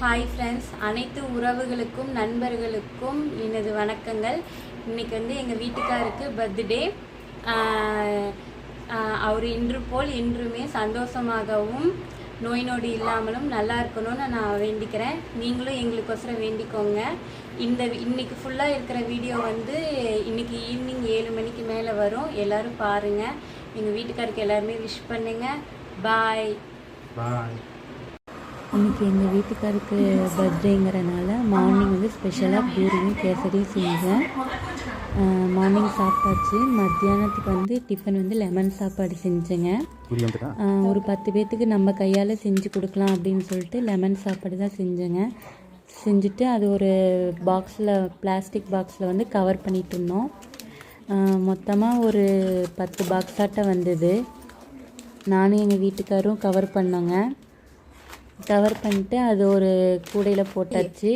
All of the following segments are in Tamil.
ஹாய் ஃப்ரெண்ட்ஸ், அனைத்து உறவுகளுக்கும் நண்பர்களுக்கும் எனது வணக்கங்கள். இன்றைக்கி வந்து எங்கள் வீட்டுக்காருக்கு பர்த்டே. அவர் இன்று போல் என்றுமே சந்தோஷமாகவும் நோய் நொடி இல்லாமலும் நல்லா இருக்கணும்னு நான் வேண்டிக்கிறேன். நீங்களும் எங்களுக்கோசரம் வேண்டிக்கோங்க. இன்னைக்கு ஃபுல்லாக இருக்கிற வீடியோ வந்து இன்றைக்கி ஈவினிங் 7 மணிக்கு மேலே வரும். எல்லோரும் பாருங்கள். எங்கள் வீட்டுக்காருக்கு எல்லாருமே விஷ் பண்ணுங்கள். பாய் பாய். இன்றைக்கி எங்கள் வீட்டுக்காருக்கு பர்த்டேங்கிறனால மார்னிங் வந்து ஸ்பெஷலாக பூரியும் கேசரியும் செஞ்சேன். மார்னிங் சாப்பிட்டாச்சு. மத்தியானத்துக்கு வந்து டிஃபன் வந்து லெமன் சாப்பாடு செஞ்சேங்க. ஒரு 10 பேர்த்துக்கு நம்ம கையால் செஞ்சு கொடுக்கலாம் அப்படின்னு சொல்லிட்டு லெமன் சாப்பாடு தான் செஞ்சேங்க. செஞ்சுட்டு அது ஒரு பாக்ஸில், பிளாஸ்டிக் பாக்ஸில் வந்து கவர் பண்ணிகிட்டு இருந்தோம். மொத்தமாக ஒரு 10 பாக்ஸாட்ட வந்தது. நானும் எங்கள் வீட்டுக்காரும் கவர் பண்ணோங்க. கவர் பண்ணிட்டு அது ஒரு கூடையில் போட்டாச்சு.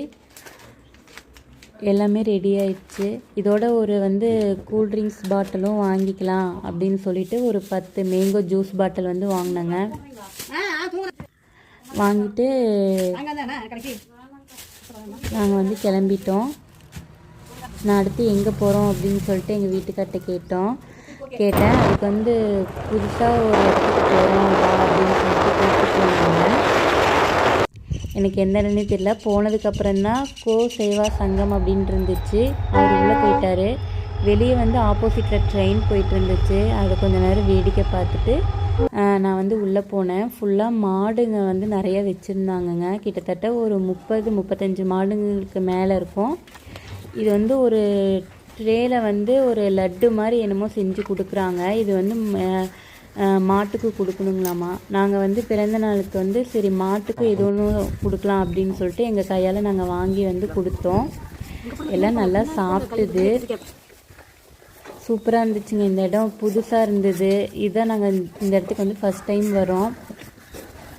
எல்லாமே ரெடி ஆயிடுச்சு. இதோட ஒரு வந்து கூல்ட்ரிங்க்ஸ் பாட்டிலும் வாங்கிக்கலாம் அப்படின்னு சொல்லிட்டு ஒரு 10 மேங்கோ ஜூஸ் பாட்டில் வந்து வாங்கினேங்க. வாங்கிட்டு நாங்கள் வந்து கிளம்பிட்டோம். நான் அடுத்து எங்கே போகிறோம் அப்படின்னு சொல்லிட்டு எங்கள் வீட்டுக்கார்ட்ட கேட்டேன். அதுக்கு வந்து புதுசாக ஒரு இடத்துக்கு போகிறோம் அப்படின்னு சொல்லிட்டு கூப்பிட்டு வந்தாங்க. எனக்கு எந்த இடம்னே தெரியல. போனதுக்கப்புறம்தான் சேவா சங்கம் அப்படின்ட்டு இருந்துச்சு. அவர் உள்ளே போயிட்டார். வெளியே வந்து ஆப்போசிட்டில் ட்ரெயின் போயிட்டு இருந்துச்சு. அதை கொஞ்சம் நேரம் வேடிக்கை பார்த்துட்டு நான் வந்து உள்ளே போனேன். ஃபுல்லாக மாடுங்க வந்து நிறைய வச்சுருந்தாங்கங்க. கிட்டத்தட்ட ஒரு 30-35 மாடுங்களுக்கு மேலே இருக்கும். இது வந்து ஒரு ட்ரேயில் வந்து ஒரு லட்டு மாதிரி என்னமோ செஞ்சு கொடுக்குறாங்க. இது வந்து மாட்டுக்கு கொடுக்கணுங்களாமா. நாங்கள் வந்து பிறந்த நாளுக்கு வந்து சரி மாட்டுக்கு ஏதோ ஒன்று கொடுக்கலாம் அப்படின்னு சொல்லிட்டு எங்கள் கையால் நாங்கள் வாங்கி வந்து கொடுத்தோம். எல்லாம் நல்லா சாப்பிட்டுது. சூப்பராக இருந்துச்சுங்க. இந்த இடம் புதுசாக இருந்தது. இதுதான் நாங்கள் இந்த இடத்துக்கு வந்து ஃபஸ்ட் டைம் வரோம்.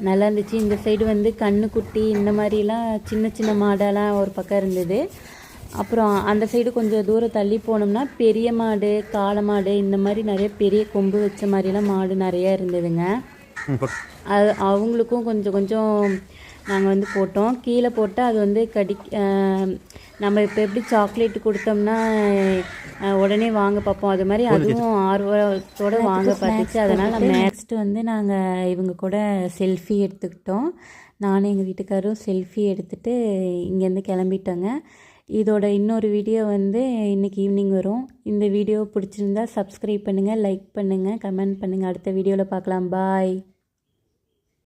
நல்லா இருந்துச்சு. இந்த சைடு வந்து கண்ணுக்குட்டி இந்த மாதிரிலாம் சின்ன சின்ன மாடெல்லாம் ஒரு பக்கம் இருந்தது. அப்புறம் அந்த சைடு கொஞ்சம் தூரம் தள்ளி போனோம்னா பெரிய மாடு, காளை மாடு, இந்த மாதிரி நிறைய பெரிய கொம்பு வச்ச மாதிரிலாம் மாடு நிறையா இருந்ததுங்க. அது அவங்களுக்கும் கொஞ்சம் நாங்கள் வந்து போட்டோம். கீழே போட்டால் அது வந்து நம்ம இப்போ எப்படி சாக்லேட் கொடுத்தோம்னா உடனே வாங்க பார்ப்போம், அது மாதிரி அதுவும் ஆர்வத்தோடு வாங்க பார்த்துச்சு. அதனால் நம்ம நெக்ஸ்ட்டு வந்து நாங்கள் இவங்க கூட செல்ஃபி எடுத்துக்கிட்டோம். நானும் எங்கள் வீட்டுக்காரும் செல்ஃபி எடுத்துகிட்டு இங்கேருந்து கிளம்பிட்டோங்க. இதோட இன்னொரு வீடியோ வந்து இன்றைக்கி ஈவினிங் வரும். இந்த வீடியோ பிடிச்சிருந்தா சப்ஸ்கிரைப் பண்ணுங்கள், லைக் பண்ணுங்கள், கமெண்ட் பண்ணுங்கள். அடுத்த வீடியோவில் பார்க்கலாம். பாய்.